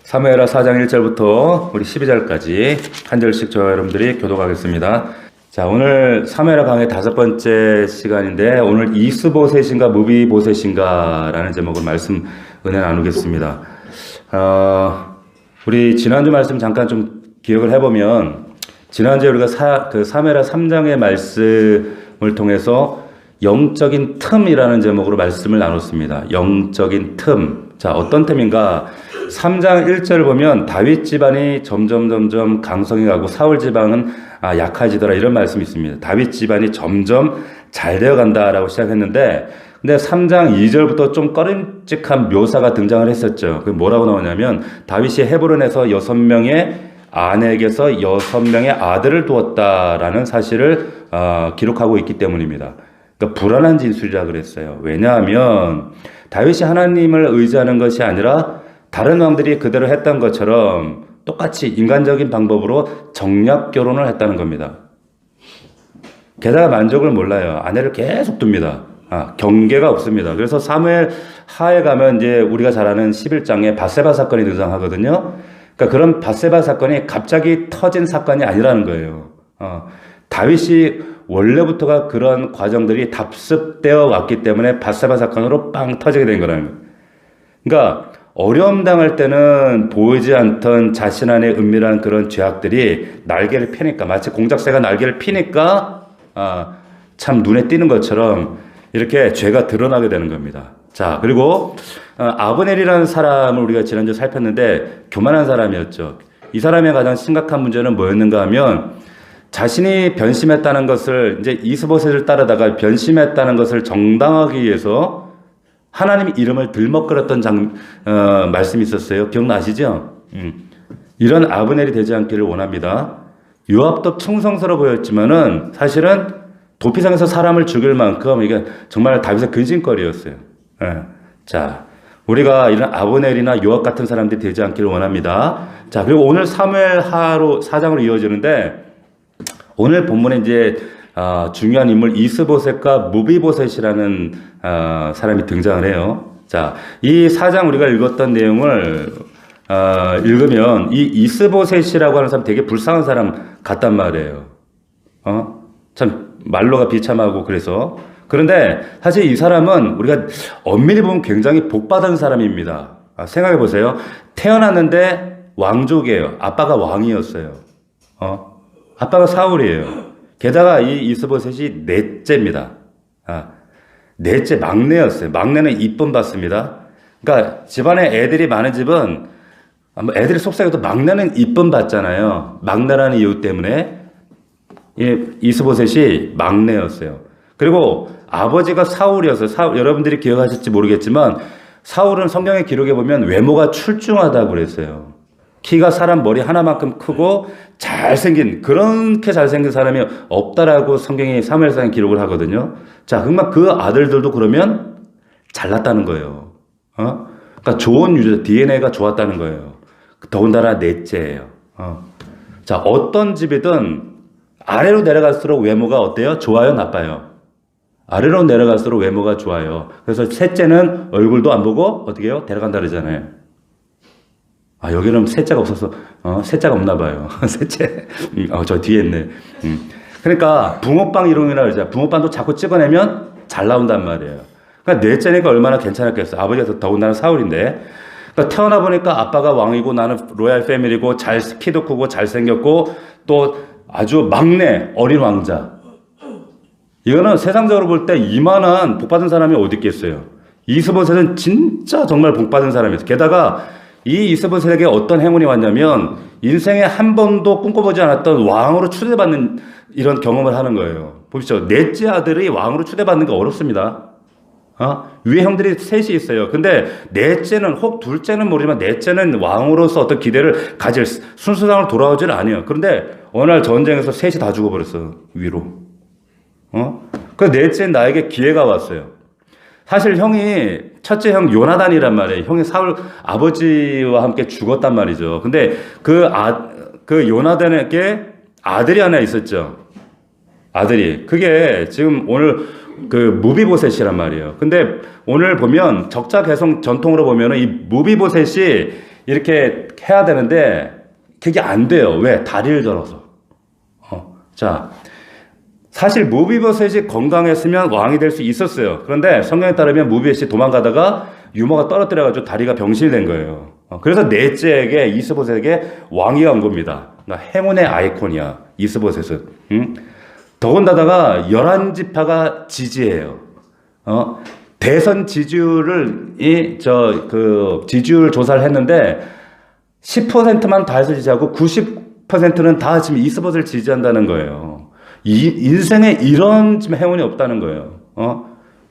사무엘하 4장 1절부터 우리 12절까지 한 절씩 저와 여러분들이 교독하겠습니다. 자, 오늘 사무엘하 강의 5번째 시간인데 오늘 이스보셋인가 무비보셋인가 라는 제목으로 말씀 은혜 나누겠습니다. 우리 지난주 말씀 잠깐 좀 기억을 해보면 지난주에 우리가 사무엘하 3장의 말씀을 통해서 영적인 틈이라는 제목으로 말씀을 나눴습니다. 영적인 틈. 자, 어떤 틈인가? 3장 1절을 보면 다윗 집안이 점점 강성해 가고 사울 지방은 약해지더라 이런 말씀이 있습니다. 다윗 집안이 점점 잘 되어 간다라고 시작했는데 근데 3장 2절부터 좀 꺼림칙한 묘사가 등장을 했었죠. 그게 뭐라고 나오냐면 다윗이 헤브론에서 6명의 아내에게서 6명의 아들을 두었다라는 사실을 기록하고 있기 때문입니다. 그러니까 불안한 진술이라 그랬어요. 왜냐하면 다윗이 하나님을 의지하는 것이 아니라 다른 왕들이 그대로 했던 것처럼 똑같이 인간적인 방법으로 정략 결혼을 했다는 겁니다. 게다가 만족을 몰라요. 아내를 계속 둡니다. 경계가 없습니다. 그래서 사무엘 하에 가면 이제 우리가 잘 아는 11장에 밧세바 사건이 등장하거든요. 그러니까 그런 밧세바 사건이 갑자기 터진 사건이 아니라는 거예요. 다윗이 원래부터가 그런 과정들이 답습되어 왔기 때문에 밧세바 사건으로 빵 터지게 된 거라는 거예요. 그러니까 어려움 당할 때는 보이지 않던 자신 안에 은밀한 그런 죄악들이 날개를 피니까 마치 공작새가 날개를 피니까 참 눈에 띄는 것처럼 이렇게 죄가 드러나게 되는 겁니다. 자, 그리고 아브넬이라는 사람을 우리가 지난주에 살폈는데 교만한 사람이었죠. 이 사람의 가장 심각한 문제는 뭐였는가 하면 자신이 변심했다는 것을 이제 이스보셋을 따르다가 변심했다는 것을 정당하기 위해서 하나님 이름을 들먹거렸던 말씀이 있었어요. 기억나시죠? 이런 아브넬이 되지 않기를 원합니다. 요압도 충성스러워 보였지만은 사실은 도피성에서 사람을 죽일 만큼 이게 정말 다윗의 근심거리였어요. 자, 우리가 이런 아브넬이나 요압 같은 사람들이 되지 않기를 원합니다. 자, 그리고 오늘 사무엘하로 4장으로 이어지는데 오늘 본문에 이제 중요한 인물 이스보셋과 무비보셋이라는 사람이 등장을 해요. 자, 이 4장 우리가 읽었던 내용을 읽으면 이 이스보셋이라고 하는 사람 되게 불쌍한 사람 같단 말이에요. 참 말로가 비참하고 그래서 그런데 사실 이 사람은 우리가 엄밀히 보면 굉장히 복받은 사람입니다. 생각해 보세요. 태어났는데 왕족이에요. 아빠가 왕이었어요. 아빠가 사울이에요. 게다가 이 이스보셋이 넷째입니다. 넷째 막내였어요. 막내는 이쁨 받습니다. 그러니까 집안에 애들이 많은 집은 애들이 속삭여도 막내는 이쁨 받잖아요. 막내라는 이유 때문에 이스보셋이 막내였어요. 그리고 아버지가 사울이었어요. 여러분들이 기억하실지 모르겠지만 사울은 성경의 기록에 보면 외모가 출중하다고 그랬어요. 키가 사람 머리 하나만큼 크고 잘생긴 그렇게 잘생긴 사람이 없다라고 성경이 사무엘상에 기록을 하거든요. 자, 그러면 그 아들들도 그러면 잘났다는 거예요. 그러니까 좋은 유전, DNA가 좋았다는 거예요. 더군다나 넷째예요. 자, 어떤 집이든 아래로 내려갈수록 외모가 어때요? 좋아요? 나빠요? 아래로 내려갈수록 외모가 좋아요. 그래서 셋째는 얼굴도 안 보고 어떻게 해요? 데려간다 그러잖아요. 여기는 셋째가 없어서, 셋째가 없나 봐요. 셋째. 저 뒤에 있네. 그러니까, 붕어빵 이름이라 그러죠. 붕어빵도 자꾸 찍어내면 잘 나온단 말이에요. 그러니까, 넷째니까 얼마나 괜찮았겠어요. 아버지가 더군다나 사울인데. 그러니까, 태어나 보니까 아빠가 왕이고 나는 로얄 패밀리고 키도 크고 잘생겼고 또 아주 막내, 어린 왕자. 이거는 세상적으로 볼 때 이만한 복받은 사람이 어디 있겠어요. 이스보셋은 진짜 정말 복받은 사람이었어요. 게다가, 이 이스보셋에게 어떤 행운이 왔냐면 인생에 한 번도 꿈꿔보지 않았던 왕으로 추대받는 이런 경험을 하는 거예요. 보십시오. 넷째 아들이 왕으로 추대받는 게 어렵습니다. 위에 형들이 셋이 있어요. 근데 넷째는 혹 둘째는 모르지만 넷째는 왕으로서 어떤 기대를 가질 순수상으로 돌아오지는 않아요. 그런데 어느 날 전쟁에서 셋이 다 죽어버렸어. 위로. 그 넷째 나에게 기회가 왔어요. 사실 첫째 형 요나단이란 말이에요. 형이 사울 아버지와 함께 죽었단 말이죠. 근데 그 요나단에게 아들이 하나 있었죠. 아들이. 그게 지금 오늘 무비보셋이란 말이에요. 근데 오늘 보면 적자 개성 전통으로 보면은 이 무비보셋이 이렇게 해야 되는데 그게 안 돼요. 왜? 다리를 절어서. 자, 사실 무비보셋이 건강했으면 왕이 될 수 있었어요. 그런데 성경에 따르면 무비보셋이 도망가다가 유모가 떨어뜨려가지고 다리가 병신이 된 거예요. 그래서 넷째에게 이스보셋에게 왕이 온 겁니다. 그러니까 행운의 아이콘이야, 이스보셋은. 더군다나가 11지파가 지지해요. 대선 지지율을 지지율 조사를 했는데 10%만 다윗을 지지하고 90%는 다 지금 이스보셋을 지지한다는 거예요. 인생에 이런 지금 행운이 없다는 거예요.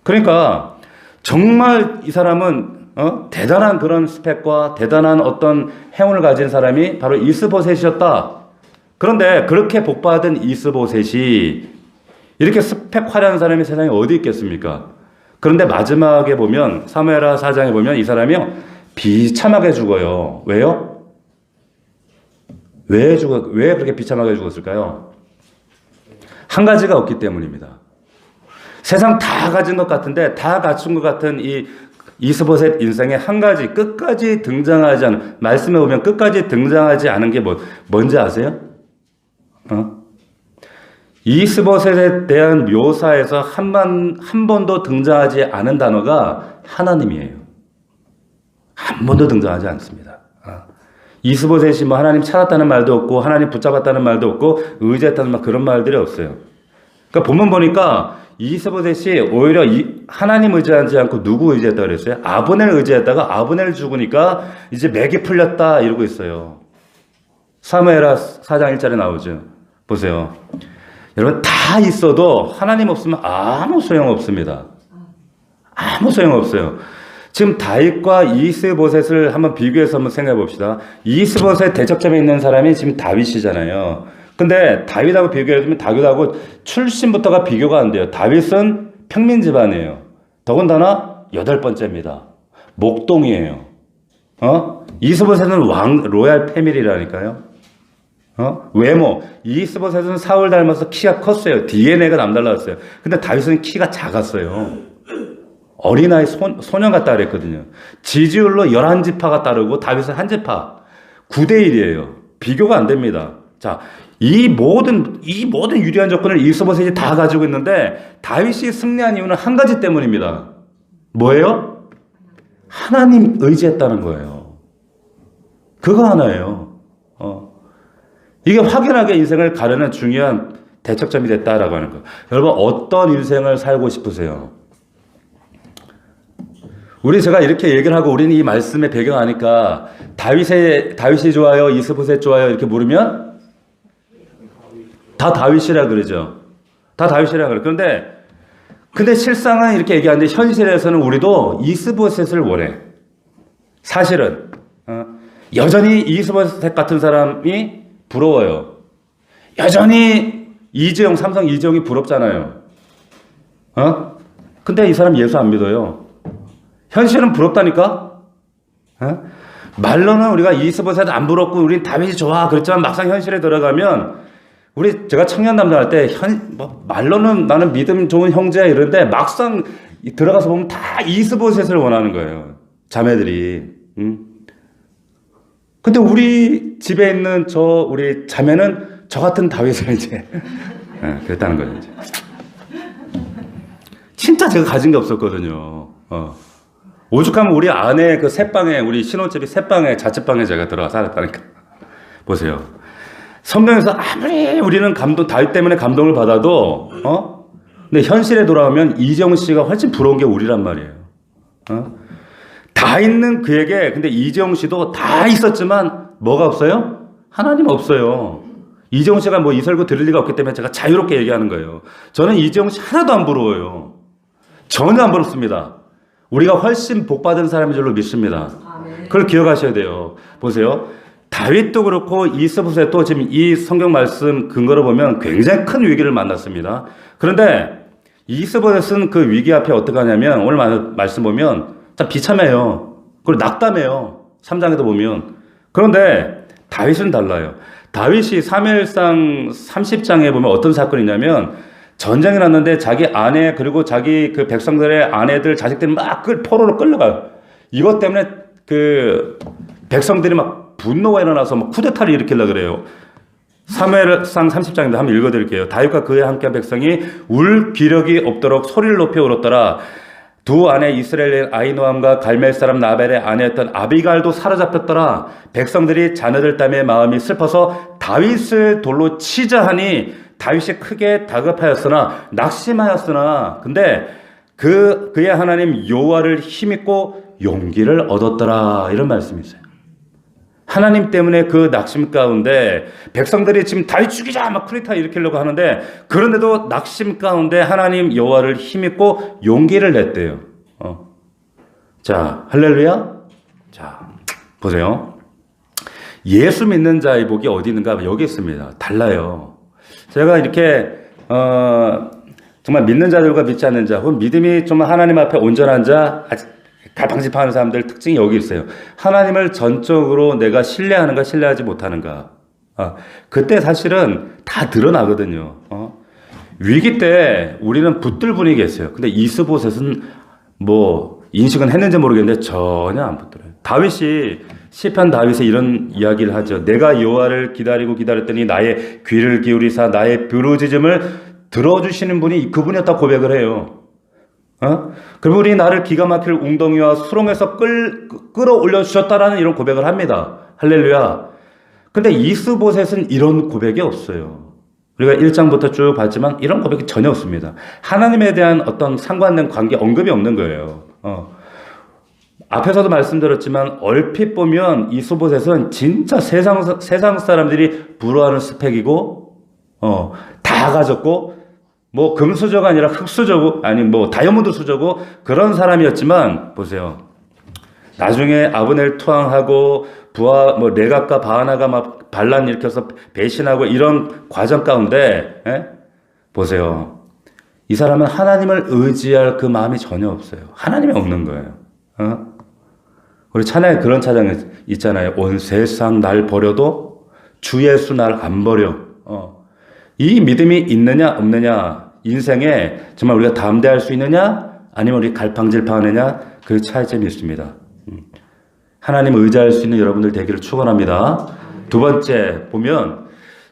그러니까 정말 이 사람은 대단한 그런 스펙과 대단한 어떤 행운을 가진 사람이 바로 이스보셋이었다. 그런데 그렇게 복받은 이스보셋이 이렇게 스펙 화려한 사람이 세상에 어디 있겠습니까? 그런데 마지막에 보면 사무엘하 4장에 보면 이 사람이요 비참하게 죽어요. 왜요? 왜 그렇게 비참하게 죽었을까요? 한 가지가 없기 때문입니다. 세상 다 가진 것 같은데 다 갖춘 것 같은 이 이스보셋 인생에 한 가지 끝까지 등장하지 않은, 말씀에 보면 끝까지 등장하지 않은 게 뭔지 아세요? 이스보셋에 대한 묘사에서 한 번도 등장하지 않은 단어가 하나님이에요. 한 번도 등장하지 않습니다. 이스보셋이 뭐 하나님 찾았다는 말도 없고 하나님 붙잡았다는 말도 없고 의지했다는 말, 그런 말들이 없어요. 그러니까 본문 보니까 이스보셋이 오히려 하나님 의지하지 않고 누구 의지했다 그랬어요? 아브넬 의지했다가 아브넬 죽으니까 이제 맥이 풀렸다 이러고 있어요. 사무엘하 4장 1절에 나오죠. 보세요. 여러분 다 있어도 하나님 없으면 아무 소용없습니다. 아무 소용없어요. 지금 다윗과 이스보셋을 한번 비교해서 한번 생각해 봅시다. 이스보셋 대척점에 있는 사람이 지금 다윗이잖아요. 근데 다윗하고 비교해보면 다윗하고 출신부터가 비교가 안 돼요. 다윗은 평민 집안이에요. 더군다나 8번째입니다. 목동이에요. 이스보셋은 로얄 패밀리라니까요. 외모. 이스보셋은 사울 닮아서 키가 컸어요. DNA가 남달랐어요. 근데 다윗은 키가 작았어요. 어린아이 소년 같다 그랬거든요. 지지율로 11지파가 따르고 다윗은 1지파. 9대1이에요. 비교가 안 됩니다. 자, 이 모든 유리한 조건을 이스보셋이 다 가지고 있는데 다윗이 승리한 이유는 한 가지 때문입니다. 뭐예요? 하나님 의지했다는 거예요. 그거 하나예요. 이게 확연하게 인생을 가르는 중요한 대척점이 됐다라고 하는 거예요. 여러분 어떤 인생을 살고 싶으세요? 제가 이렇게 얘기를 하고 우리는 이 말씀의 배경 아니까 다윗이 좋아요, 이스보셋 좋아요 이렇게 물으면 다 다윗이라 그러죠. 다 다윗이라 그래. 근데 실상은 이렇게 얘기하는데 현실에서는 우리도 이스보셋을 원해. 사실은 여전히 이스보셋 같은 사람이 부러워요. 여전히 삼성 이재용이 부럽잖아요. 근데 이 사람 예수 안 믿어요. 현실은 부럽다니까? 말로는 우리가 이스보셋 안 부럽고 우리 다윗이 좋아 그랬지만 막상 현실에 들어가면 제가 청년 담당할 때 말로는 나는 믿음 좋은 형제야 이러는데 막상 들어가서 보면 다 이스보셋을 원하는 거예요. 자매들이. 근데 우리 집에 있는 우리 자매는 저 같은 다윗을 이제 그랬다는 거예요. 이제. 진짜 제가 가진 게 없었거든요. 오죽하면 우리 아내 그 새방에, 우리 신혼집이 새방에, 자취방에 제가 들어가 살았다니까. 보세요. 성경에서 아무리 우리는 다윗 때문에 감동을 받아도, 근데 현실에 돌아오면 이재용 씨가 훨씬 부러운 게 우리란 말이에요. 다 있는 그에게, 근데 이재용 씨도 다 있었지만, 뭐가 없어요? 하나님 없어요. 이재용 씨가 이 설교 들을 리가 없기 때문에 제가 자유롭게 얘기하는 거예요. 저는 이재용 씨 하나도 안 부러워요. 전혀 안 부럽습니다. 우리가 훨씬 복받은 사람인 줄로 믿습니다. 그걸 기억하셔야 돼요. 보세요. 다윗도 그렇고 이스보셋도 지금 이 성경 말씀 근거로 보면 굉장히 큰 위기를 만났습니다. 그런데 이스보셋은 그 위기 앞에 어떻게 하냐면 오늘 말씀 보면 참 비참해요. 그리고 낙담해요. 3장에도 보면. 그런데 다윗은 달라요. 다윗이 사무엘상 30장에 보면 어떤 사건이 있냐면 전쟁이 났는데 자기 아내 그리고 자기 그 백성들의 아내들 자식들이 막 포로로 끌려가요. 이것 때문에 백성들이 막 분노가 일어나서 막 쿠데타를 일으키려고 그래요. 사무엘상 30장인데 한번 읽어드릴게요. 다윗과 그에 함께한 백성이 울 기력이 없도록 소리를 높여 울었더라. 두 아내 이스라엘의 아히노함과 갈멜 사람 나벨의 아내였던 아비갈도 사로잡혔더라. 백성들이 자녀들 때문에 마음이 슬퍼서 다윗을 돌로 치자 하니 다윗이 크게 다급하였으나 낙심하였으나 근데 그의 하나님 여호와를 힘입고 용기를 얻었더라. 이런 말씀이 있어요. 하나님 때문에 그 낙심 가운데 백성들이 지금 다윗 죽이자 막 쿠데타 일으키려고 하는데 그런데도 낙심 가운데 하나님 여호와를 힘입고 용기를 냈대요. 자, 할렐루야. 자, 보세요. 예수 믿는 자의 복이 어디 있는가? 여기 있습니다. 달라요. 제가 이렇게 정말 믿는 자들과 믿지 않는 자, 혹은 믿음이 좀 하나님 앞에 온전한 자, 갈팡질팡하는 사람들 특징이 여기 있어요. 하나님을 전적으로 내가 신뢰하는가 신뢰하지 못하는가. 그때 사실은 다 드러나거든요. 위기 때 우리는 붙들 분이 계세요. 근데 이스보셋은 뭐 인식은 했는지 모르겠는데 전혀 안 붙들어요. 다윗이 시편 다윗에 이런 이야기를 하죠. 내가 여호와를 기다리고 기다렸더니 나의 귀를 기울이사 나의 부르짖음을 들어주시는 분이 그분이었다 고백을 해요. 그리고 우리 나를 기가 막힐 웅덩이와 수렁에서 끌어올려 주셨다라는 이런 고백을 합니다. 할렐루야. 근데 이스보셋은 이런 고백이 없어요. 우리가 1장부터 쭉 봤지만 이런 고백이 전혀 없습니다. 하나님에 대한 어떤 상관된 관계 언급이 없는 거예요. 앞에서도 말씀드렸지만 얼핏 보면 이스보셋은 진짜 세상 사람들이 부러워하는 스펙이고 다 가졌고 뭐 금수저가 아니라 흙수저고 아니 뭐 다이아몬드 수저고 그런 사람이었지만 보세요. 나중에 아브넬 투항하고 부하 뭐 레갑과 바하나가 막 반란 일으켜서 배신하고 이런 과정 가운데 보세요. 이 사람은 하나님을 의지할 그 마음이 전혀 없어요. 하나님이 없는 거예요. 우리 찬양에 그런 찬양이 있잖아요. 온 세상 날 버려도 주 예수 날 안 버려. 이 믿음이 있느냐 없느냐 인생에 정말 우리가 담대할 수 있느냐 아니면 우리 갈팡질팡하느냐 그 차이점이 있습니다. 하나님 의지할 수 있는 여러분들 되기를 축원합니다. 두 번째 보면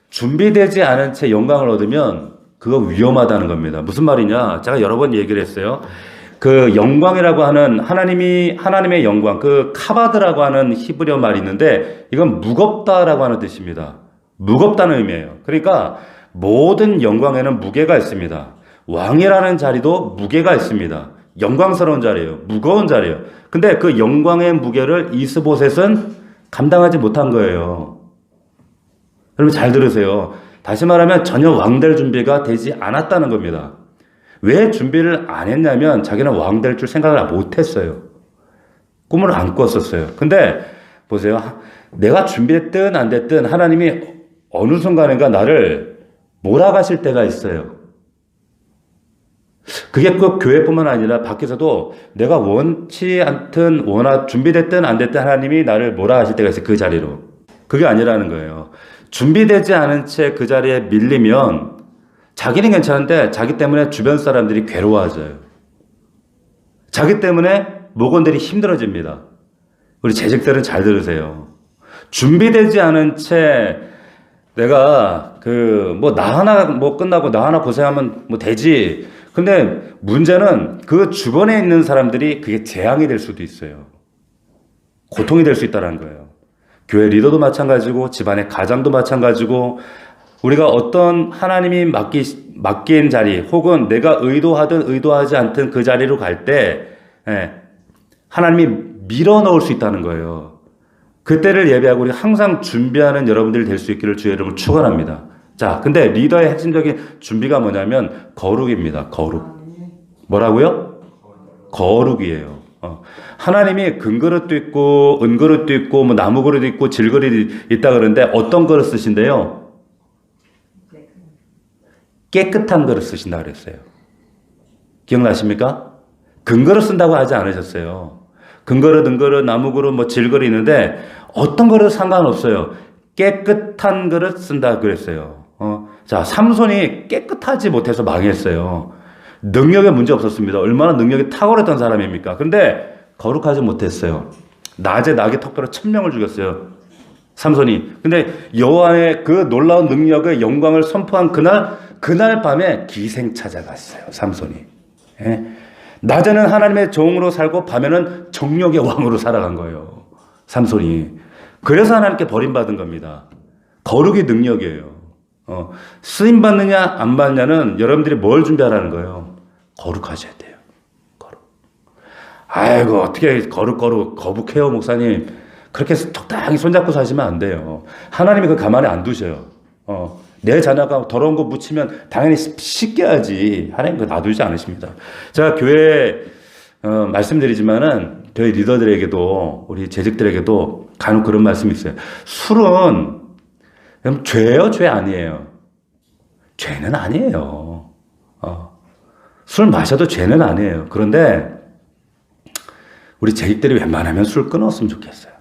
준비되지 않은 채 영광을 얻으면 그거 위험하다는 겁니다. 무슨 말이냐? 제가 여러 번 얘기를 했어요. 그 영광이라고 하는 하나님의 영광, 그 카바드라고 하는 히브리어 말이 있는데 이건 무겁다라고 하는 뜻입니다. 무겁다는 의미예요. 그러니까 모든 영광에는 무게가 있습니다. 왕이라는 자리도 무게가 있습니다. 영광스러운 자리예요. 무거운 자리예요. 근데 그 영광의 무게를 이스보셋은 감당하지 못한 거예요. 여러분 잘 들으세요. 다시 말하면 전혀 왕 될 준비가 되지 않았다는 겁니다. 왜 준비를 안 했냐면 자기는 왕 될 줄 생각을 못 했어요. 꿈을 안 꿨었어요. 근데 보세요. 내가 준비됐든 안 됐든 하나님이 어느 순간인가 나를 몰아가실 때가 있어요. 그게 꼭 교회뿐만 아니라 밖에서도 내가 원치 않든 준비됐든 안 됐든 하나님이 나를 몰아가실 때가 있어요. 그 자리로. 그게 아니라는 거예요. 준비되지 않은 채 그 자리에 밀리면 자기는 괜찮은데 자기 때문에 주변 사람들이 괴로워져요. 자기 때문에 목원들이 힘들어집니다. 우리 재직들은 잘 들으세요. 준비되지 않은 채 내가 나 하나 끝나고 나 하나 고생하면 되지. 근데 문제는 그 주변에 있는 사람들이 그게 재앙이 될 수도 있어요. 고통이 될 수 있다는 거예요. 교회 리더도 마찬가지고 집안의 가장도 마찬가지고 우리가 어떤 하나님이 맡긴 자리 혹은 내가 의도하든 의도하지 않든 그 자리로 갈 때 하나님이 밀어넣을 수 있다는 거예요. 그때를 예배하고 우리 항상 준비하는 여러분들이 될 수 있기를 주의 이름으로 축원합니다. 자, 근데 리더의 핵심적인 준비가 뭐냐면 거룩입니다. 거룩. 뭐라고요? 거룩이에요. 하나님이 금그릇도 있고 은그릇도 있고 뭐 나무 그릇도 있고 질그릇이 있다 그러는데 어떤 그릇 쓰신대요? 깨끗한 그릇 쓰신다 그랬어요. 기억나십니까? 금그릇 쓴다고 하지 않으셨어요. 금그릇, 은그릇, 나무 그릇, 뭐 질그릇 있는데 어떤 그릇 상관없어요. 깨끗한 그릇 쓴다 그랬어요. 자, 삼손이 깨끗하지 못해서 망했어요. 능력에 문제 없었습니다. 얼마나 능력이 탁월했던 사람입니까? 근데 거룩하지 못했어요. 낮에 나귀 턱뼈로 1000명을 죽였어요. 삼손이. 근데 여호와의 그 놀라운 능력의 영광을 선포한 그날 밤에 기생 찾아갔어요. 삼손이. 예? 낮에는 하나님의 종으로 살고 밤에는 정욕의 왕으로 살아간 거예요. 삼손이. 그래서 하나님께 버림받은 겁니다. 거룩이 능력이에요. 쓰임 받느냐 안 받느냐는 여러분들이 뭘 준비하라는 거예요. 거룩하셔야 돼요. 거룩. 아이고 어떻게 거룩해요 목사님. 그렇게 적당히 손잡고 사시면 안 돼요. 하나님이 그 가만히 안 두셔요. 내 자녀가 더러운 거 묻히면 당연히 씻겨야지. 하나님 그거 놔두지 않으십니다. 제가 교회 말씀드리지만은 교회 리더들에게도 우리 재직들에게도 간혹 그런 말씀이 있어요. 술은 죄예요, 죄 아니에요? 죄는 아니에요. 술 마셔도 죄는 아니에요. 그런데 우리 재직들이 웬만하면 술 끊었으면 좋겠어요.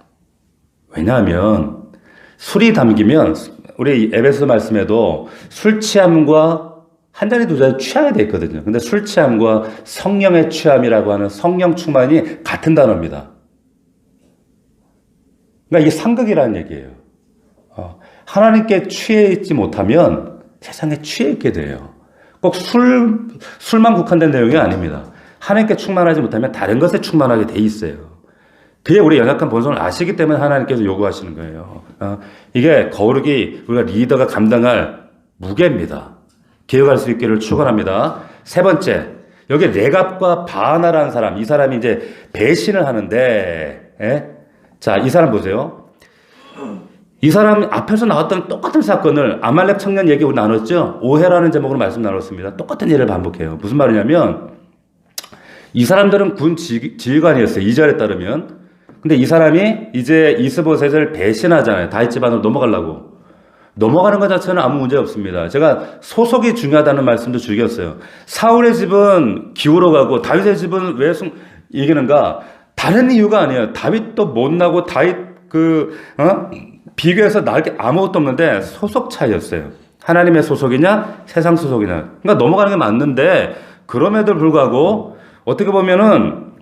왜냐하면 술이 담기면 우리 에베소 말씀에도 술 취함과 한 잔이 두 잔이 취하게 돼 있거든요. 근데 술 취함과 성령의 취함이라고 하는 성령 충만이 같은 단어입니다. 그러니까 이게 상극이라는 얘기예요. 하나님께 취해 있지 못하면 세상에 취해 있게 돼요. 꼭 술만 국한된 내용이 아닙니다. 하나님께 충만하지 못하면 다른 것에 충만하게 돼 있어요. 그게 우리 연약한 본성을 아시기 때문에 하나님께서 요구하시는 거예요. 이게 거룩이 우리가 리더가 감당할 무게입니다. 기억할 수 있기를 축원합니다. 세 번째, 여기 레갑과 바하나라는 사람, 이 사람이 이제 배신을 하는데, 자, 이 사람 보세요. 이 사람 앞에서 나왔던 똑같은 사건을 아말렉 청년 얘기 우리 나눴죠? 오해라는 제목으로 말씀 나눴습니다. 똑같은 예를 반복해요. 무슨 말이냐면, 이 사람들은 군 지휘관이었어요. 2절에 따르면. 근데 이 사람이 이제 이스보셋을 배신하잖아요. 다윗 집안으로 넘어가려고. 넘어가는 것 자체는 아무 문제 없습니다. 제가 소속이 중요하다는 말씀도 주겼어요. 사울의 집은 기울어 가고 다윗의 집은 왜 이기는가? 다른 이유가 아니에요. 다윗도 못나고 다윗 비교해서 나을 게 아무것도 없는데 소속 차이였어요. 하나님의 소속이냐 세상 소속이냐. 그러니까 넘어가는 게 맞는데 그럼에도 불구하고 어떻게 보면은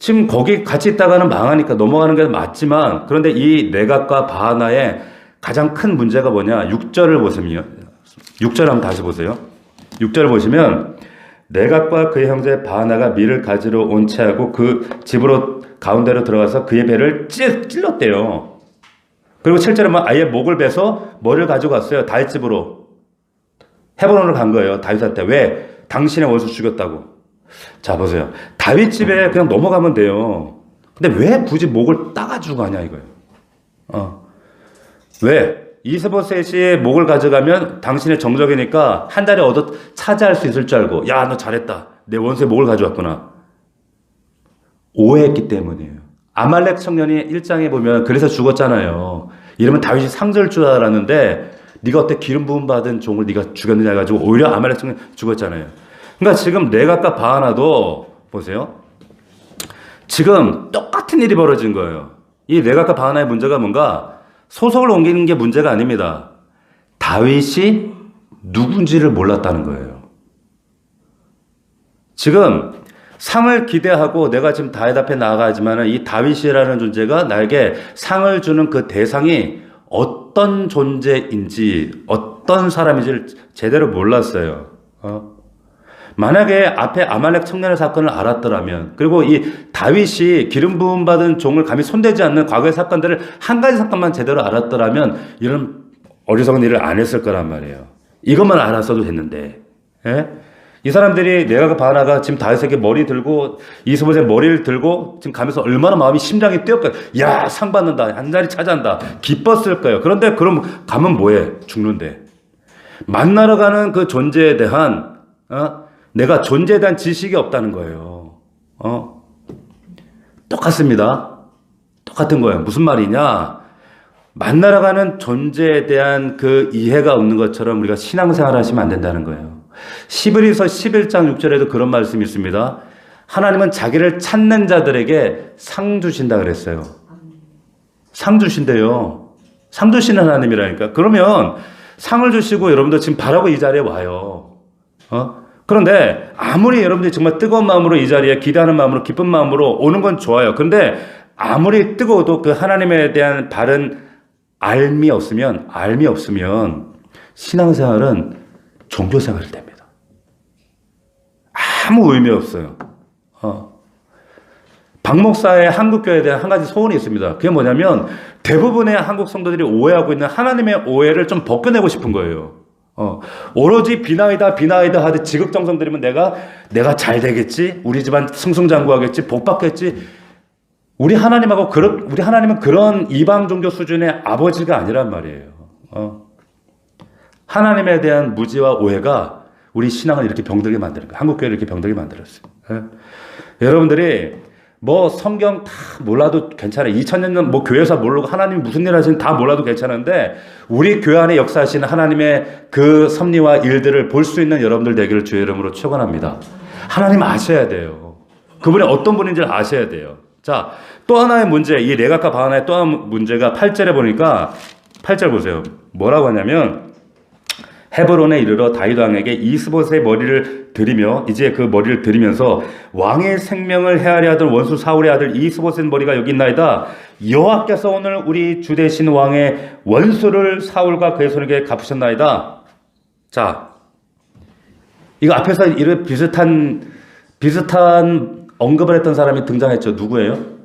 지금 거기 같이 있다가는 망하니까 넘어가는 게 맞지만 그런데 이 레갑과 바하나의 가장 큰 문제가 뭐냐? 6절을 보시면요. 6절 한번 다시 보세요. 6절을 보시면 레갑과 그의 형제 바하나가 밀을 가지러 온 채하고 그 집으로 가운데로 들어가서 그의 배를 찔렀대요. 그리고 7절에 아예 목을 베서 머리를 가지고 갔어요. 다윗 집으로. 헤브론으로 간 거예요. 다윗한테. 왜? 당신의 원수 죽였다고. 자 보세요. 다윗 집에 그냥 넘어가면 돼요. 근데 왜 굳이 목을 따가지고 가냐 이거예요. 왜? 이스보셋이 목을 가져가면 당신의 정적이니까 한 달에 차지할 수 있을 줄 알고 야 너 잘했다. 내 원수의 목을 가져왔구나. 오해했기 때문이에요. 아말렉 청년이 1장에 보면 그래서 죽었잖아요. 이러면 다윗이 상절 줄 알았는데 네가 어때 기름 부음 받은 종을 네가 죽였느냐 해가지고 오히려 아말렉 청년 죽었잖아요. 그러니까 지금 레갑과 바하나도 보세요. 지금 똑같은 일이 벌어진 거예요. 이 레갑과 바하나의 문제가 뭔가 소속을 옮기는 게 문제가 아닙니다. 다윗이 누군지를 몰랐다는 거예요. 지금 상을 기대하고 내가 지금 다윗 앞에 나아가지만 이 다윗이라는 존재가 나에게 상을 주는 그 대상이 어떤 존재인지 어떤 사람인지를 제대로 몰랐어요. 만약에 앞에 아말렉 청년의 사건을 알았더라면 그리고 이 다윗이 기름 부음 받은 종을 감히 손대지 않는 과거의 사건들을 한 가지 사건만 제대로 알았더라면 이런 어리석은 일을 안 했을 거란 말이에요. 이것만 알았어도 됐는데 이 사람들이 레갑과 바하나가 지금 다윗에게 머리 들고 이스보셋 머리를 들고 지금 가면서 얼마나 마음이 심장이 뛰었거예요. 야, 상 받는다. 한 자리 차지한다. 기뻤을 거예요. 그런데 그럼 가면 뭐해? 죽는데. 만나러 가는 그 존재에 대한 내가 존재에 대한 지식이 없다는 거예요. 똑같습니다. 똑같은 거예요. 무슨 말이냐? 만나러 가는 존재에 대한 그 이해가 없는 것처럼 우리가 신앙생활 하시면 안 된다는 거예요. 히브리서 11장 6절에도 그런 말씀이 있습니다. 하나님은 자기를 찾는 자들에게 상 주신다 그랬어요. 상 주신대요. 상 주시는 하나님이라니까. 그러면 상을 주시고 여러분들 지금 바라고 이 자리에 와요. 그런데 아무리 여러분들이 정말 뜨거운 마음으로 이 자리에 기대하는 마음으로 기쁜 마음으로 오는 건 좋아요. 그런데 아무리 뜨거워도 그 하나님에 대한 바른 알미 없으면 신앙생활은 종교생활이 됩니다. 아무 의미 없어요. 박 목사의 한국교회에 대한 한 가지 소원이 있습니다. 그게 뭐냐면 대부분의 한국 성도들이 오해하고 있는 하나님의 오해를 좀 벗겨내고 싶은 거예요. 오로지 비나이다 하듯 지극정성 들이면 내가 잘 되겠지, 우리 집안 승승장구하겠지, 복 받겠지. 우리 하나님은 그런 이방 종교 수준의 아버지가 아니란 말이에요. 하나님에 대한 무지와 오해가 우리 신앙을 이렇게 병들게 만드는 거예요. 한국교회를 이렇게 병들게 만들었어요. 여러분들이 뭐 성경 다 몰라도 괜찮아요. 2000년 전 뭐 교회에서 모르고 하나님이 무슨 일 하시는 다 몰라도 괜찮은데 우리 교회 안에 역사하시는 하나님의 그 섭리와 일들을 볼 수 있는 여러분들 되기를 주의 이름으로 축원합니다. 하나님 아셔야 돼요. 그분이 어떤 분인지를 아셔야 돼요. 자, 또 하나의 문제, 이 레가카 바하나의 또 하나의 문제가 8절에 보니까 8절 보세요. 뭐라고 하냐면 헤브론에 이르러 다윗 왕에게 이스봇의 머리를 드리며 이제 그 머리를 드리면서 왕의 생명을 헤아려 하던 원수 사울의 아들 이스봇의 머리가 여기 있나이다. 여호와께서 오늘 우리 주 되신 왕의 원수를 사울과 그의 손에게 갚으셨나이다. 자, 이거 앞에서 이런 비슷한 언급을 했던 사람이 등장했죠. 누구예요?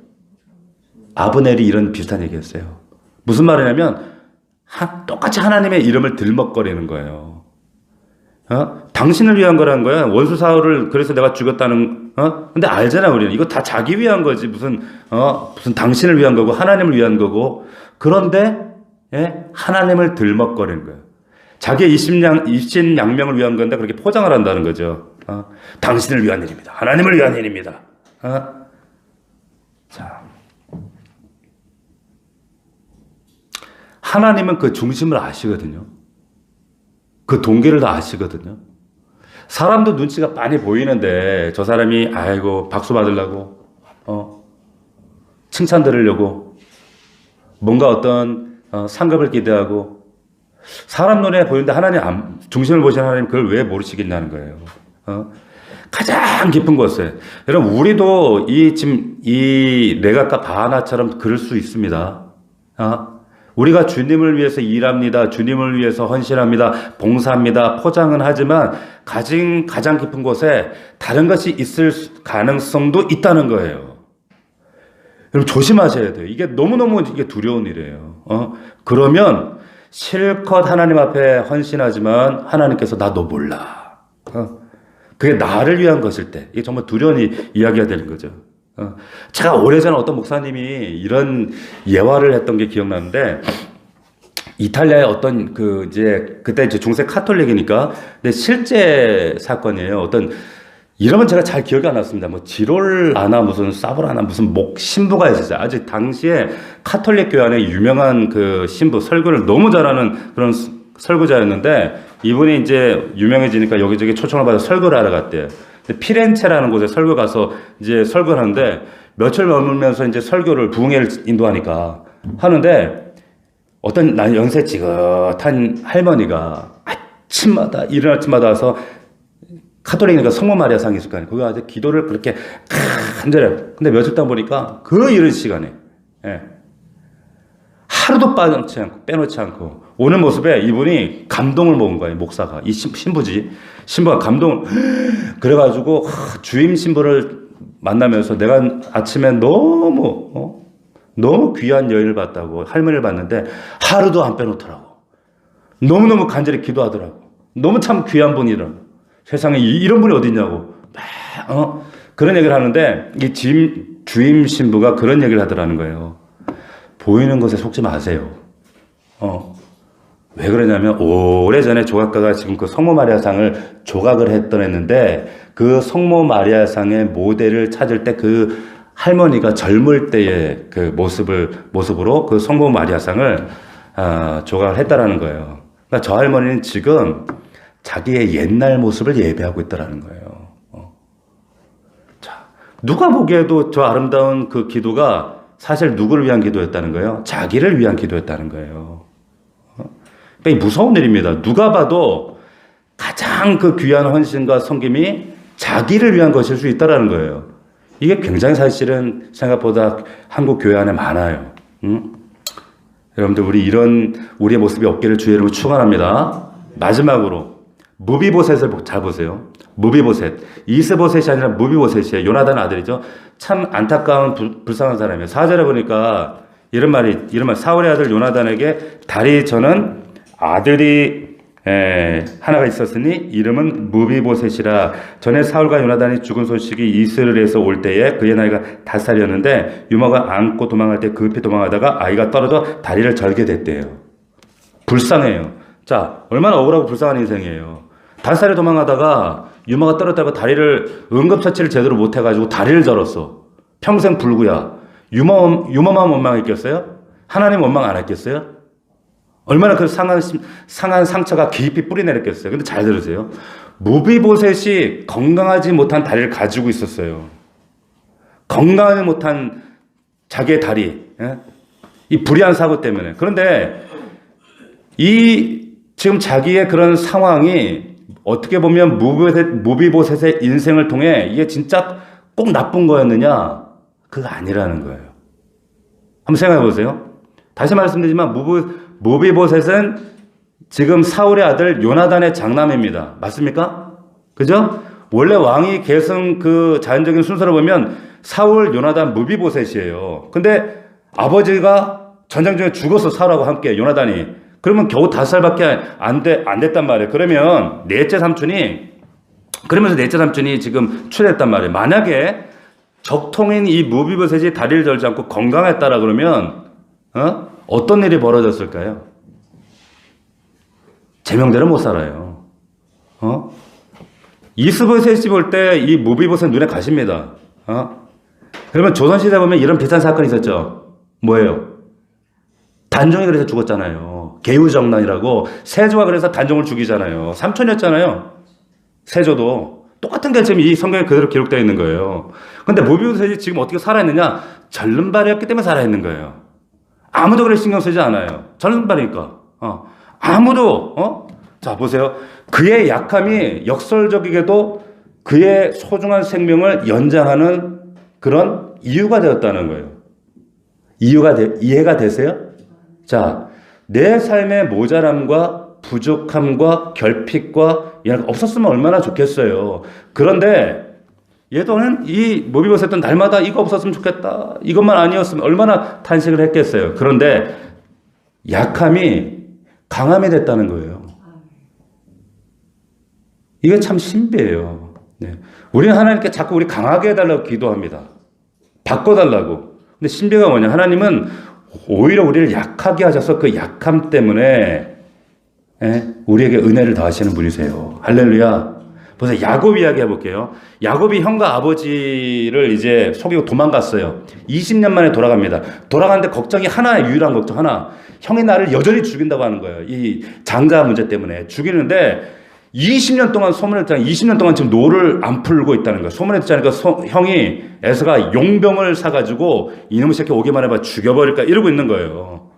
아브넬이 이런 비슷한 얘기했어요. 무슨 말이냐면 똑같이 하나님의 이름을 들먹거리는 거예요. 당신을 위한 거라는 거야. 원수 사울을 그래서 내가 죽였다는. 근데 알잖아 우리는 이거 다 자기 위한 거지. 무슨 당신을 위한 거고 하나님을 위한 거고. 그런데 하나님을 들먹거리는 거예요. 자기의 입신양명을 위한 건데 그렇게 포장을 한다는 거죠. 당신을 위한 일입니다. 하나님을 위한 일입니다. 자. 하나님은 그 중심을 아시거든요. 그 동기를 다 아시거든요. 사람도 눈치가 많이 보이는데 저 사람이 아이고 박수 받으려고 칭찬 들으려고 뭔가 어떤 상급을 기대하고 사람 눈에 보이는데 하나님 중심을 보시는 하나님 그걸 왜 모르시겠냐는 거예요. 가장 깊은 곳에 여러분 우리도 이 레가카 바하나처럼 그럴 수 있습니다. 우리가 주님을 위해서 일합니다. 주님을 위해서 헌신합니다. 봉사합니다. 포장은 하지만 가장 깊은 곳에 다른 것이 있을 가능성도 있다는 거예요. 여러분 조심하셔야 돼요. 이게 너무너무 이게 두려운 일이에요. 그러면 실컷 하나님 앞에 헌신하지만 하나님께서 나 너 몰라. 그게 나를 위한 것일 때 이게 정말 두려운 이야기가 되는 거죠. 제가 오래전에 어떤 목사님이 이런 예화를 했던 게 기억나는데 이탈리아의 어떤 그때 이제 중세 카톨릭이니까 근데 실제 사건이에요. 이름은 제가 잘 기억이 안 났습니다. 뭐 지롤아나 무슨 사브라나 무슨 신부가 있었어요. 아직 당시에 카톨릭 교회 안에 유명한 그 신부 설교를 너무 잘하는 그런 설교자였는데 이분이 이제 유명해지니까 여기저기 초청을 받아 설교를 하러 갔대요. 피렌체라는 곳에 설교 가서 이제 설교를 하는데 며칠 머물면서 이제 설교를 부흥회를 인도하니까 하는데 어떤 연세 지긋한 할머니가 이른 아침마다 와서 카톨릭이니까 성모 마리아상이 있을 거 아니에요. 거기 와서 기도를 그렇게 간절해. 근데 며칠 동안 보니까 그 이른 시간에 하루도 빼놓지 않고 오는 모습에 이분이 감동을 먹은 거예요. 목사가 이 신부가 감동 그래가지고 주임 신부를 만나면서 내가 아침에 너무 귀한 여인을 봤다고 할머니를 봤는데 하루도 안 빼놓더라고. 너무너무 간절히 기도하더라고. 너무 참 귀한 분이더라고. 세상에 이런 분이 어디 있냐고 그런 얘기를 하는데 이 주임 신부가 그런 얘기를 하더라는 거예요. 보이는 것에 속지 마세요. 왜 그러냐면 오래전에 조각가가 지금 그 성모 마리아상을 조각을 했는데 그 성모 마리아상의 모델을 찾을 때 그 할머니가 젊을 때의 그 모습으로 그 성모 마리아상을 조각을 했다라는 거예요. 그러니까 저 할머니는 지금 자기의 옛날 모습을 예배하고 있다라는 거예요. 자, 누가 보기에도 저 아름다운 그 기도가 사실 누구를 위한 기도였다는 거예요? 자기를 위한 기도였다는 거예요. 그러니까 무서운 일입니다. 누가 봐도 가장 그 귀한 헌신과 섬김이 자기를 위한 것일 수 있다는 거예요. 이게 굉장히 사실은 생각보다 한국 교회 안에 많아요. 여러분들 우리의 모습이 없기를 주의 이름으로 축원합니다. 마지막으로 무비보셋을 잘 보세요. 무비보셋. 이스보셋이 아니라 무비보셋이에요. 요나단 아들이죠. 참 안타까운 불쌍한 사람이에요. 4절에 보니까 이런 말 사울의 아들 요나단에게 다리 저는 아들이 하나가 있었으니 이름은 무비보셋이라. 전에 사울과 요나단이 죽은 소식이 이스라엘에서 올 때에 그의 나이가 5살이었는데 유모가 안고 도망할 때 급히 도망하다가 아이가 떨어져 다리를 절게 됐대요. 불쌍해요. 자, 얼마나 억울하고 불쌍한 인생이에요. 5살에 도망하다가 유모가 떨어졌다고 다리를 응급처치를 제대로 못해가지고 다리를 절었어. 평생 불구야. 유모만 원망했겠어요? 하나님 원망 안 했겠어요? 얼마나 그 상한 상처가 깊이 뿌리 내렸겠어요. 근데 잘 들으세요. 무비보셋이 건강하지 못한 다리를 가지고 있었어요. 건강하지 못한 자기의 다리. 이 불의한 사고 때문에. 그런데 지금 자기의 그런 상황이 어떻게 보면 무비보셋의 인생을 통해 이게 진짜 꼭 나쁜 거였느냐? 그거 아니라는 거예요. 한번 생각해 보세요. 다시 말씀드리지만 무비보셋은 지금 사울의 아들 요나단의 장남입니다. 맞습니까? 그죠? 원래 왕이 계승 그 자연적인 순서를 보면 사울, 요나단, 무비보셋이에요. 근데 아버지가 전쟁 중에 죽었어. 사울하고 함께 요나단이. 그러면 겨우 5살밖에 안 됐단 말이에요. 그러면서 넷째 삼촌이 지금 추대했단 말이에요. 만약에 적통인 이 무비보셋이 다리를 절지 않고 건강했다라 그러면 어떤 일이 벌어졌을까요? 제명대로 못 살아요. 이스보셋이 볼 때 이 무비보셋 눈에 가십니다. 그러면 조선시대 보면 이런 비슷한 사건이 있었죠. 뭐예요? 단종이 그래서 죽었잖아요. 개유정난이라고. 세조가 그래서 단종을 죽이잖아요. 삼촌이었잖아요. 세조도. 똑같은 게 지금 이 성경에 그대로 기록되어 있는 거예요. 근데 무비보셋이 지금 어떻게 살아있느냐? 절름발이었기 때문에 살아있는 거예요. 아무도 그래 신경 쓰지 않아요. 절름발이니까. 아무도, 자, 보세요. 그의 약함이 역설적이게도 그의 소중한 생명을 연장하는 그런 이유가 되었다는 거예요. 이해가 되세요? 자, 내 삶의 모자람과 부족함과 결핍과 이런 거 없었으면 얼마나 좋겠어요. 그런데 얘도는 이 무비보셋은 날마다 이거 없었으면 좋겠다. 이것만 아니었으면 얼마나 탄식을 했겠어요. 그런데 약함이 강함이 됐다는 거예요. 이게 참 신비해요. 네. 우리는 하나님께 자꾸 우리 강하게 해달라고 기도합니다. 바꿔달라고. 근데 신비가 뭐냐? 하나님은 오히려 우리를 약하게 하셔서 그 약함 때문에 우리에게 은혜를 더하시는 분이세요. 할렐루야. 보세요. 야곱 이야기 해볼게요. 야곱이 형과 아버지를 이제 속이고 도망갔어요. 20년 만에 돌아갑니다. 돌아가는데 걱정이 하나, 유일한 걱정 하나. 형이 나를 여전히 죽인다고 하는 거예요. 이 장자 문제 때문에 죽이는데 20년 동안 소문을 듣잖아요. 20년 동안 지금 노를 안 풀고 있다는 거예요. 소문을 듣자니까 형이 에서가 용병을 사가지고 이놈의 새끼 오기만 해봐 죽여버릴까 이러고 있는 거예요.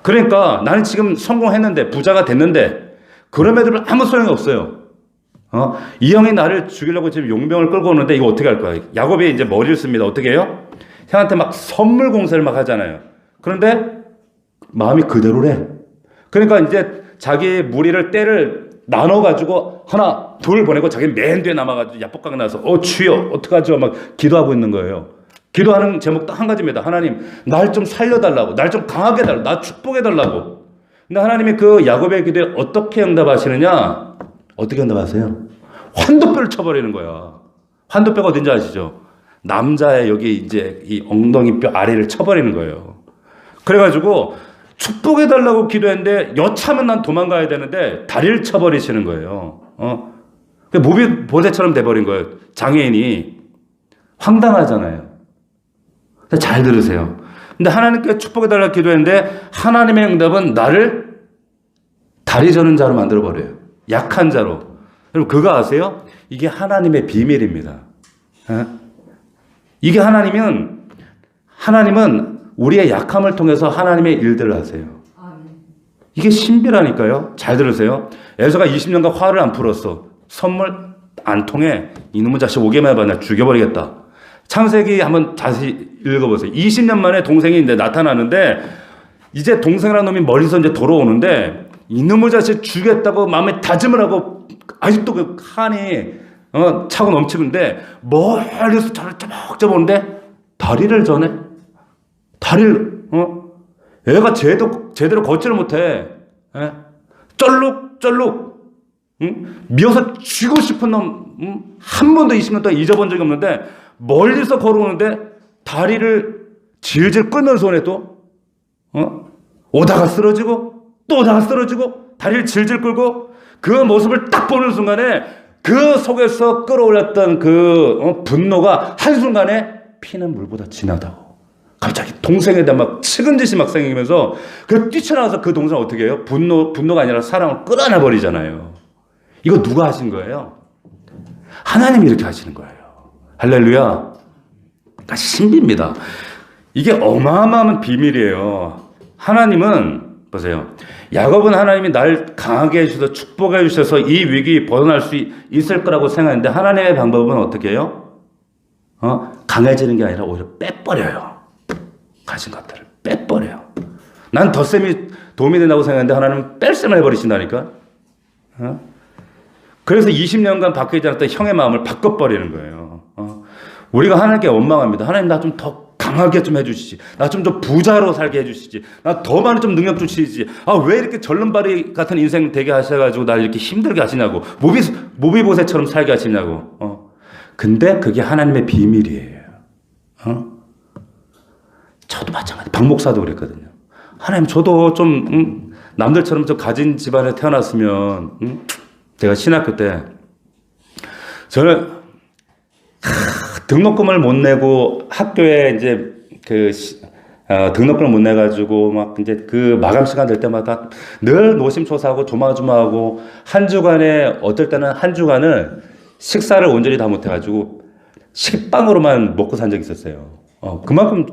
그러니까 나는 지금 성공했는데 부자가 됐는데 그럼에도 아무 소용이 없어요. 이 형이 나를 죽이려고 지금 용병을 끌고 오는데 이거 어떻게 할 거야? 야곱이 이제 머리를 씁니다. 어떻게 해요? 형한테 막 선물 공세를 막 하잖아요. 그런데 마음이 그대로래. 그러니까 이제 자기 무리를 때를 나눠가지고 하나, 둘 보내고 자기는 맨 뒤에 남아가지고 야복강 나서 주여 어떡하죠? 막 기도하고 있는 거예요. 기도하는 제목 딱 한 가지입니다. 하나님 날 좀 살려달라고, 날 좀 강하게 해달라고, 나 축복해달라고. 근데 하나님이 그 야곱의 기도에 어떻게 응답하시느냐? 어떻게 응답하세요? 환도뼈를 쳐버리는 거야. 환도뼈가 어딘지 아시죠? 남자의 여기 이제 이 엉덩이 뼈 아래를 쳐버리는 거예요. 그래가지고 축복해달라고 기도했는데 여차하면 난 도망가야 되는데 다리를 쳐버리시는 거예요. 무비보셋처럼 돼버린 거예요. 장애인이. 황당하잖아요. 잘 들으세요. 근데 하나님께 축복해달라고 기도했는데 하나님의 응답은 나를 다리 저는 자로 만들어버려요. 약한 자로. 여러분 그거 아세요? 이게 하나님의 비밀입니다. 이게 하나님은 우리의 약함을 통해서 하나님의 일들을 하세요. 이게 신비라니까요. 잘 들으세요. 에서가 20년간 화를 안 풀었어. 선물 안 통해. 이놈의 자식 오게만 해봐. 나 죽여버리겠다. 창세기 한번 다시 읽어보세요. 20년 만에 동생이 이제 나타나는데 이제 동생이라는 놈이 멀리서 이제 돌아오는데 이놈의 자식 죽였다고 마음에 다짐을 하고 아직도 그 칸이 차고 넘치는데 멀리서 저를 쪼박쪼박 오는데 다리를 저네. 다리를 애가 제대로 걷지를 못해. 쩔룩쩔룩. 미워서 쥐고 싶은 놈 한 번도 20년 동안 잊어본 적이 없는데 멀리서 걸어오는데 다리를 질질 끌면서 오네 또. 오다가 쓰러지고 또 오다가 쓰러지고 다리를 질질 끌고 그 모습을 딱 보는 순간에 그 속에서 끌어올렸던 그 분노가 한순간에 피는 물보다 진하다고. 갑자기 동생에 대한 막 측은짓이 막 생기면서 그 뛰쳐나와서 그 동생을 어떻게 해요? 분노가 아니라 사랑을 끌어안아 버리잖아요. 이거 누가 하신 거예요? 하나님이 이렇게 하시는 거예요. 할렐루야. 그러니까 신비입니다. 이게 어마어마한 비밀이에요. 하나님은 보세요. 야곱은 하나님이 날 강하게 해주셔서 축복해 주셔서 이 위기 벗어날 수 있을 거라고 생각했는데 하나님의 방법은 어떻게 해요? 강해지는 게 아니라 오히려 빼버려요. 가진 것들을 빼버려요. 난 덧셈이 도움이 된다고 생각했는데 하나님은 뺄셈을 해버리신다니까. 그래서 20년간 바뀌지 않았던 형의 마음을 바꿔버리는 거예요. 우리가 하나님께 원망합니다. 하나님 나 좀 더 강하게 좀 해주시지. 나 좀 더 부자로 살게 해주시지. 나 더 많은 좀 능력 주시지. 왜 이렇게 절름발이 같은 인생 되게 하셔가지고 날 이렇게 힘들게 하시냐고. 모비보셋처럼 살게 하시냐고. 근데 그게 하나님의 비밀이에요. 저도 마찬가지. 박 목사도 그랬거든요. 하나님 저도 좀 남들처럼 좀 가진 집안에 태어났으면 제가 신학교 때 저는 등록금을 못 내고 학교에 이제 등록금을 못 내가지고 막 이제 그 마감 시간 될 때마다 늘 노심초사하고 조마조마하고 한 주간에 어떨 때는 한 주간을 식사를 온전히 다 못해가지고 식빵으로만 먹고 산 적이 있었어요. 그만큼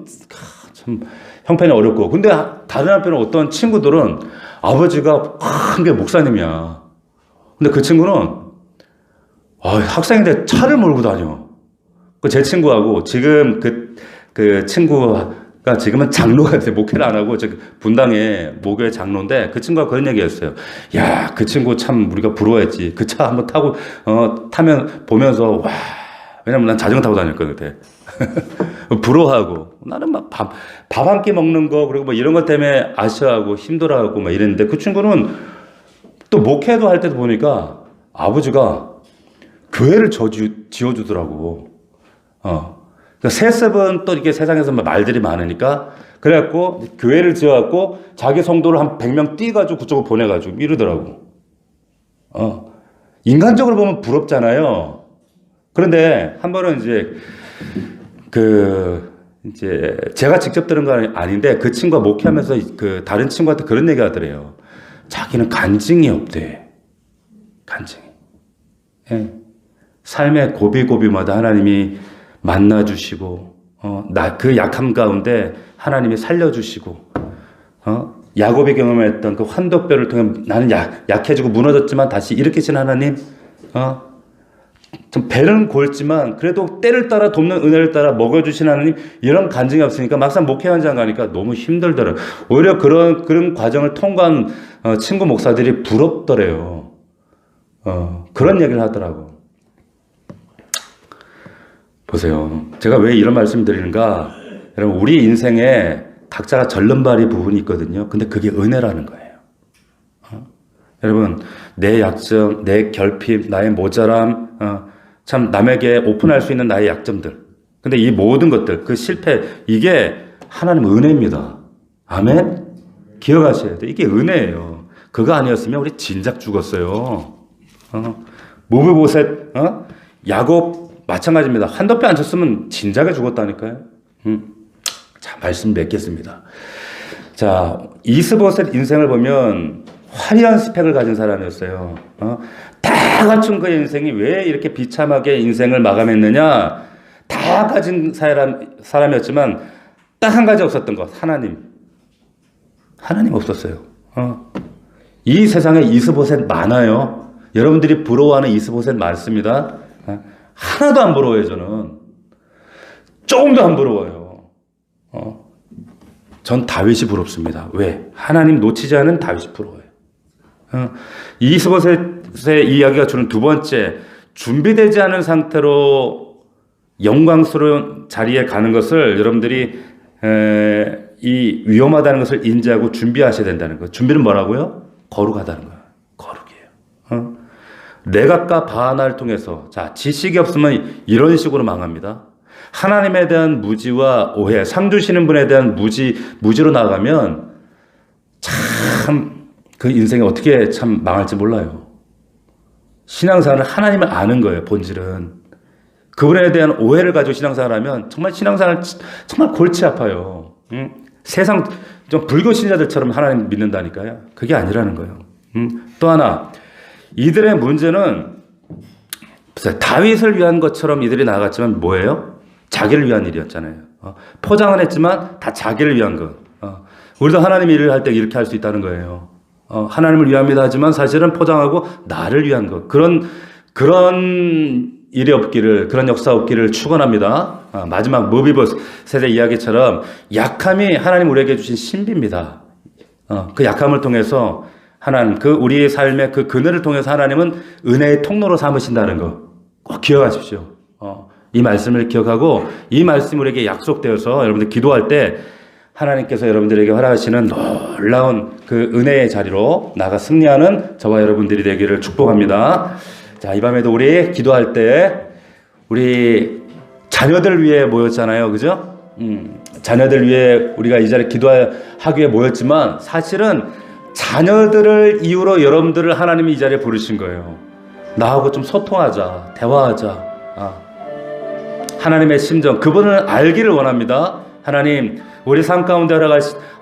참 형편이 어렵고. 근데 다른 한편은 어떤 친구들은 아버지가 큰 게 목사님이야. 근데 그 친구는 학생인데 차를 몰고 다녀. 제 친구하고 지금 그 친구가 지금은 장로가 돼서 목회를 안 하고 분당의 모교의 장로인데 그 친구가 그런 얘기했어요. 야, 그 친구 참 우리가 부러워했지. 그 차 한번 타고 타면 보면서 와. 왜냐면 난 자전거 타고 다녔거든 그때. 부러워하고 나는 막 밥 한 끼 먹는 거 그리고 뭐 이런 것 때문에 아쉬워하고 힘들어하고 막 이랬는데 그 친구는 또 목회도 할 때도 보니까 아버지가 교회를 지어주더라고. 그러니까 세습은 또 이렇게 세상에서 말들이 많으니까 그래갖고 교회를 지어갖고 자기 성도를 한 100명 띄가지고 그쪽으로 보내가지고 이러더라고. 인간적으로 보면 부럽잖아요. 그런데 한 번은 이제 제가 직접 들은 건 아닌데 그 친구가 목회하면서 그 다른 친구한테 그런 얘기 하더래요. 자기는 간증이 없대. 간증이. 예. 삶의 고비고비마다 하나님이 만나주시고, 그 약함 가운데 하나님이 살려주시고, 야곱이 경험했던 그 환도뼈를 통해 나는 약해지고 무너졌지만 다시 일으키신 하나님, 좀 배는 골지만 그래도 때를 따라 돕는 은혜를 따라 먹여주신 하나님, 이런 간증이 없으니까 막상 목회 현장 가니까 너무 힘들더라고요. 오히려 그런 과정을 통과한 친구 목사들이 부럽더래요. 그런 얘기를 하더라고. 보세요. 제가 왜 이런 말씀 드리는가? 여러분, 우리 인생에 각자가 절름발이 부분이 있거든요. 근데 그게 은혜라는 거예요. 여러분, 내 약점, 내 결핍, 나의 모자람, 참 남에게 오픈할 수 있는 나의 약점들. 근데 이 모든 것들, 그 실패, 이게 하나님 은혜입니다. 아멘? 기억하셔야 돼요. 이게 은혜예요. 그거 아니었으면 우리 진작 죽었어요. 모브보셋, 야곱, 마찬가지입니다. 한도뼈 안 쳤으면 진작에 죽었다니까요. 자, 말씀 맺겠습니다. 자, 이스보셋 인생을 보면 화려한 스펙을 가진 사람이었어요. 다 갖춘 그의 인생이 왜 이렇게 비참하게 인생을 마감했느냐? 다 가진 사람이었지만 딱 한 가지 없었던 것, 하나님. 하나님 없었어요. 이 세상에 이스보셋 많아요. 여러분들이 부러워하는 이스보셋 많습니다. 하나도 안 부러워요, 저는. 조금도 안 부러워요. 전 다윗이 부럽습니다. 왜? 하나님 놓치지 않은 다윗이 부러워요. 이스보셋의 이야기가 주는 두 번째, 준비되지 않은 상태로 영광스러운 자리에 가는 것을 여러분들이 이 위험하다는 것을 인지하고 준비하셔야 된다는 거예요. 준비는 뭐라고요? 거룩하다는 거예요. 거룩이에요. 내각과 바하나를 통해서, 자, 지식이 없으면 이런 식으로 망합니다. 하나님에 대한 무지와 오해, 상 주시는 분에 대한 무지로 나가면 참 그 인생이 어떻게 참 망할지 몰라요. 신앙생활은 하나님을 아는 거예요, 본질은. 그분에 대한 오해를 가지고 신앙생활을 하면 정말 신앙생활 정말 골치 아파요. 세상 좀 불교 신자들처럼 하나님 믿는다니까요. 그게 아니라는 거예요. 또 하나, 이들의 문제는 다윗을 위한 것처럼 이들이 나아갔지만 뭐예요? 자기를 위한 일이었잖아요. 포장은 했지만 다 자기를 위한 것. 우리도 하나님 일을 할 때 이렇게 할 수 있다는 거예요. 하나님을 위함이다 하지만 사실은 포장하고 나를 위한 것. 그런 일이 없기를, 그런 역사 없기를 축원합니다. 마지막 모비봇의 이야기처럼 약함이 하나님 우리에게 주신 신비입니다. 그 약함을 통해서 하나님, 우리의 삶의 그 그늘을 통해서 하나님은 은혜의 통로로 삼으신다는 거 꼭 기억하십시오. 이 말씀을 기억하고 이 말씀이 우리에게 약속되어서 여러분들 기도할 때 하나님께서 여러분들에게 허락하시는 놀라운 그 은혜의 자리로 나가 승리하는 저와 여러분들이 되기를 축복합니다. 자, 이 밤에도 우리 기도할 때 우리 자녀들 위해 모였잖아요. 그죠? 자녀들 위해 우리가 이 자리에 기도하기 위해 모였지만 사실은 자녀들을 이유로 여러분들을 하나님이 이 자리에 부르신 거예요. 나하고 좀 소통하자, 대화하자. 하나님의 심정, 그분을 알기를 원합니다. 하나님, 우리 삶 가운데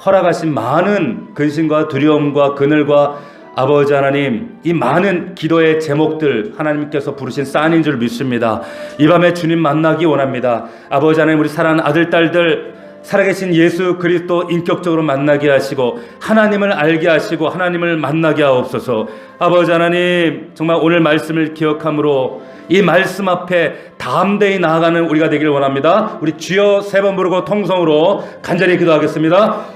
허락하신 많은 근심과 두려움과 그늘과 아버지 하나님, 이 많은 기도의 제목들 하나님께서 부르신 싼인 줄 믿습니다. 이 밤에 주님 만나기 원합니다. 아버지 하나님, 우리 사랑하는 아들, 딸들 살아계신 예수 그리스도 인격적으로 만나게 하시고 하나님을 알게 하시고 하나님을 만나게 하옵소서. 아버지 하나님, 정말 오늘 말씀을 기억함으로 이 말씀 앞에 담대히 나아가는 우리가 되기를 원합니다. 우리 주여 세 번 부르고 통성으로 간절히 기도하겠습니다.